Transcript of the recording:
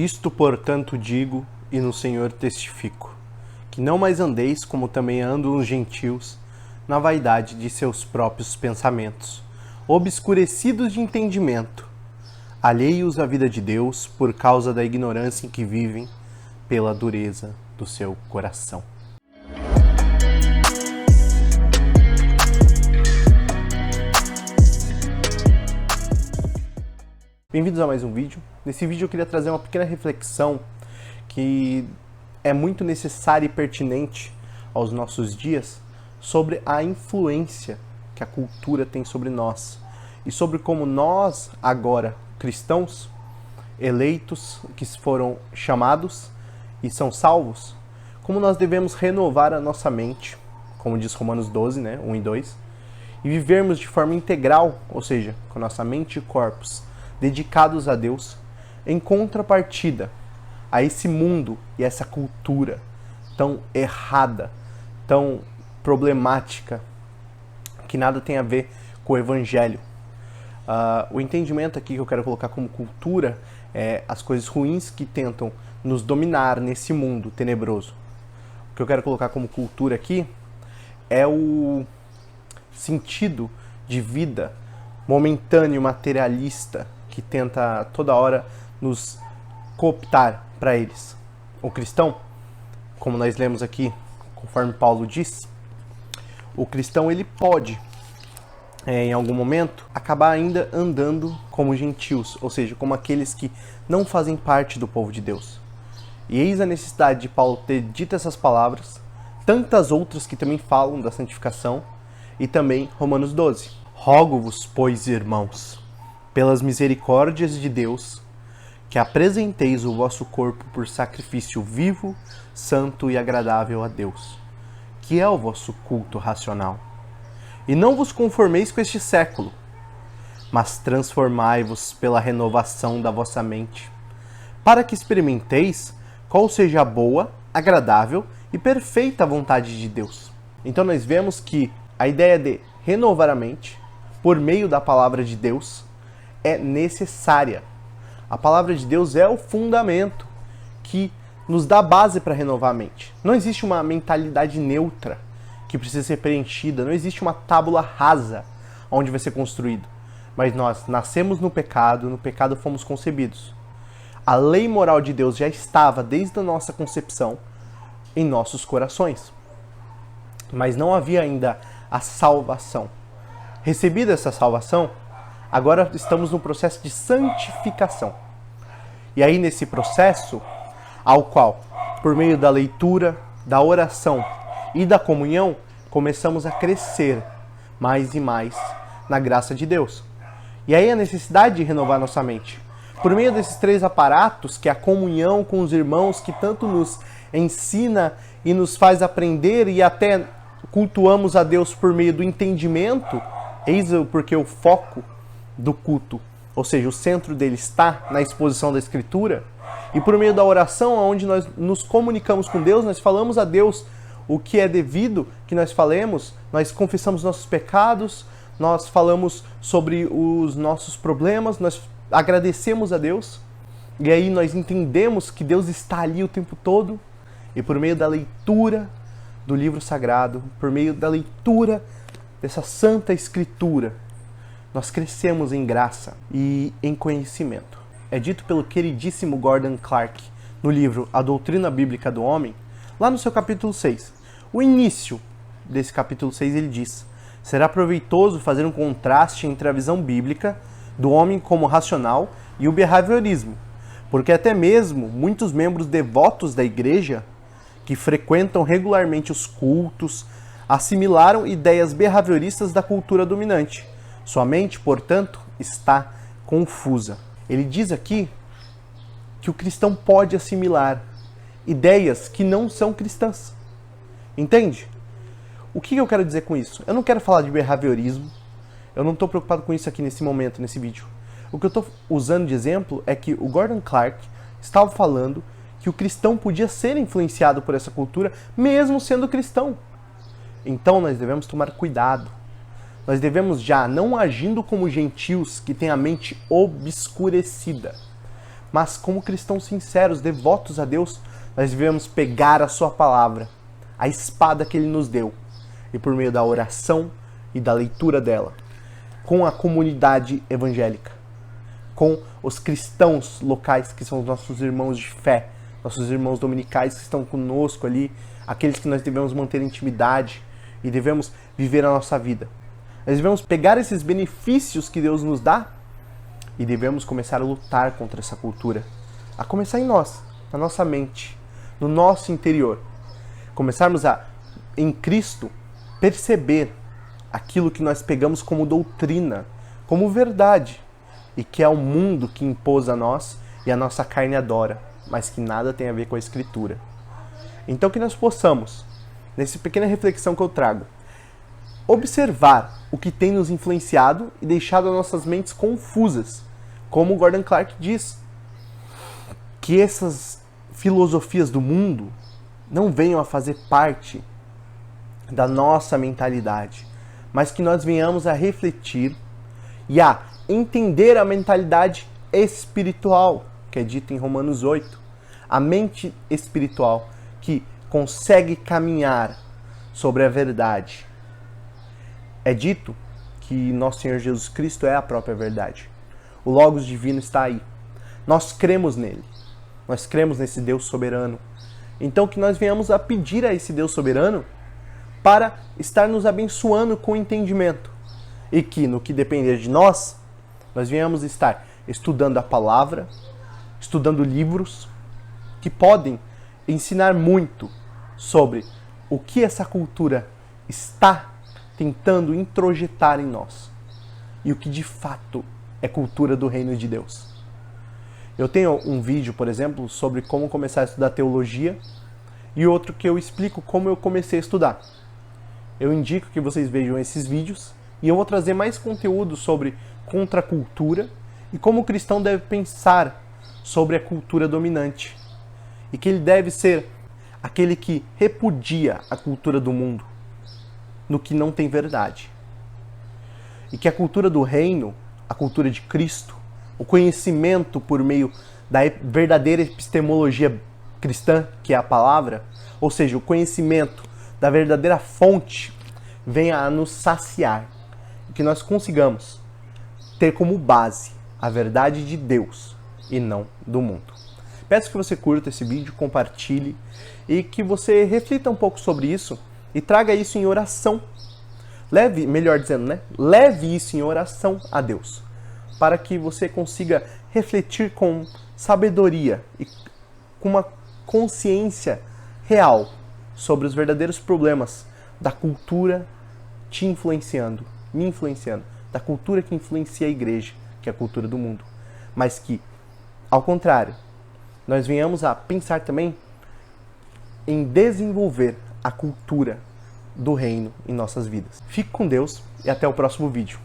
Isto, portanto, digo e no Senhor testifico, que não mais andeis como também andam os gentios, na vaidade de seus próprios pensamentos, obscurecidos de entendimento, alheios à vida de Deus por causa da ignorância em que vivem, pela dureza do seu coração. Bem-vindos a mais um vídeo. Nesse vídeo eu queria trazer uma pequena reflexão que é muito necessária e pertinente aos nossos dias sobre a influência que a cultura tem sobre nós e sobre como nós, agora, cristãos, eleitos, que foram chamados e são salvos, como nós devemos renovar a nossa mente, como diz Romanos 12, 1 e 2, e vivermos de forma integral, ou seja, com a nossa mente e corpos dedicados a Deus, em contrapartida a esse mundo e essa cultura tão errada, tão problemática, que nada tem a ver com o Evangelho. O entendimento aqui que eu quero colocar como cultura é as coisas ruins que tentam nos dominar nesse mundo tenebroso. O que eu quero colocar como cultura aqui é o sentido de vida momentâneo, materialista, que tenta toda hora nos cooptar para eles. O cristão, como nós lemos aqui, conforme Paulo diz, o cristão ele pode, em algum momento, acabar ainda andando como gentios, ou seja, como aqueles que não fazem parte do povo de Deus. E eis a necessidade de Paulo ter dito essas palavras, tantas outras que também falam da santificação, e também Romanos 12. Rogo-vos, pois, irmãos, pelas misericórdias de Deus, que apresenteis o vosso corpo por sacrifício vivo, santo e agradável a Deus, que é o vosso culto racional. E não vos conformeis com este século, mas transformai-vos pela renovação da vossa mente, para que experimenteis qual seja a boa, agradável e perfeita vontade de Deus. Então nós vemos que a ideia de renovar a mente, por meio da palavra de Deus, é necessária. A palavra de Deus é o fundamento que nos dá base para renovar a mente. Não existe uma mentalidade neutra que precisa ser preenchida, não existe uma tábula rasa onde vai ser construído. Mas nós nascemos no pecado fomos concebidos. A lei moral de Deus já estava desde a nossa concepção em nossos corações. Mas não havia ainda a salvação. Recebida essa salvação, agora estamos no processo de santificação. E aí nesse processo, ao qual, por meio da leitura, da oração e da comunhão, começamos a crescer mais e mais na graça de Deus. E aí a necessidade de renovar nossa mente. Por meio desses três aparatos, que é a comunhão com os irmãos, que tanto nos ensina e nos faz aprender e até cultuamos a Deus por meio do entendimento, eis porque o foco do culto, ou seja, o centro dele está na exposição da Escritura, e por meio da oração, onde nós nos comunicamos com Deus, nós falamos a Deus o que é devido que nós falemos, nós confessamos nossos pecados, nós falamos sobre os nossos problemas, nós agradecemos a Deus, e aí nós entendemos que Deus está ali o tempo todo, e por meio da leitura do livro sagrado, por meio da leitura dessa santa Escritura, nós crescemos em graça e em conhecimento. É dito pelo queridíssimo Gordon Clark no livro A Doutrina Bíblica do Homem, lá no seu capítulo 6. O início desse capítulo 6 ele diz: será proveitoso fazer um contraste entre a visão bíblica do homem como racional e o behaviorismo, porque até mesmo muitos membros devotos da igreja que frequentam regularmente os cultos assimilaram ideias behavioristas da cultura dominante. Sua mente, portanto, está confusa. Ele diz aqui que o cristão pode assimilar ideias que não são cristãs. Entende? O que eu quero dizer com isso? Eu não quero falar de behaviorismo. Eu não estou preocupado com isso aqui nesse momento, nesse vídeo. O que eu estou usando de exemplo é que o Gordon Clark estava falando que o cristão podia ser influenciado por essa cultura, mesmo sendo cristão. Então nós devemos tomar cuidado. Nós devemos já, não agindo como gentios que têm a mente obscurecida, Mas como cristãos sinceros, devotos a Deus, nós devemos pegar a sua palavra, a espada que Ele nos deu, e por meio da oração e da leitura dela, com a comunidade evangélica, com os cristãos locais, que são os nossos irmãos de fé, nossos irmãos dominicais que estão conosco ali, aqueles que nós devemos manter intimidade e devemos viver a nossa vida. Nós devemos pegar esses benefícios que Deus nos dá e devemos começar a lutar contra essa cultura. A começar em nós, na nossa mente, no nosso interior. Começarmos a, em Cristo, perceber aquilo que nós pegamos como doutrina, como verdade, e que é o mundo que impôs a nós e a nossa carne adora, mas que nada tem a ver com a Escritura. Então que nós possamos, nessa pequena reflexão que eu trago, observar o que tem nos influenciado e deixado as nossas mentes confusas. Como o Gordon Clark diz, que essas filosofias do mundo não venham a fazer parte da nossa mentalidade, mas que nós venhamos a refletir e a entender a mentalidade espiritual, que é dita em Romanos 8. A mente espiritual que consegue caminhar sobre a verdade. É dito que nosso Senhor Jesus Cristo é a própria verdade. O Logos divino está aí. Nós cremos nele. Nós cremos nesse Deus soberano. Então que nós venhamos a pedir a esse Deus soberano para estar nos abençoando com entendimento. E que, no que depender de nós, nós venhamos estar estudando a palavra, estudando livros que podem ensinar muito sobre o que essa cultura está tentando introjetar em nós e o que de fato é cultura do reino de Deus. Eu tenho um vídeo, por exemplo, sobre como começar a estudar teologia e outro que eu explico como eu comecei a estudar. Eu indico que vocês vejam esses vídeos e eu vou trazer mais conteúdo sobre contracultura e como o cristão deve pensar sobre a cultura dominante e que ele deve ser aquele que repudia a cultura do mundo no que não tem verdade. E que a cultura do reino, a cultura de Cristo, o conhecimento por meio da verdadeira epistemologia cristã, que é a palavra, ou seja, o conhecimento da verdadeira fonte, venha a nos saciar. E que nós consigamos ter como base a verdade de Deus e não do mundo. Peço que você curta esse vídeo, compartilhe e que você reflita um pouco sobre isso e traga isso em oração. Leve isso em oração a Deus, para que você consiga refletir com sabedoria e com uma consciência real sobre os verdadeiros problemas da cultura te influenciando, me influenciando, da cultura que influencia a igreja, que é a cultura do mundo. Mas que, ao contrário, nós venhamos a pensar também em desenvolver a cultura do reino em nossas vidas. Fique com Deus e até o próximo vídeo.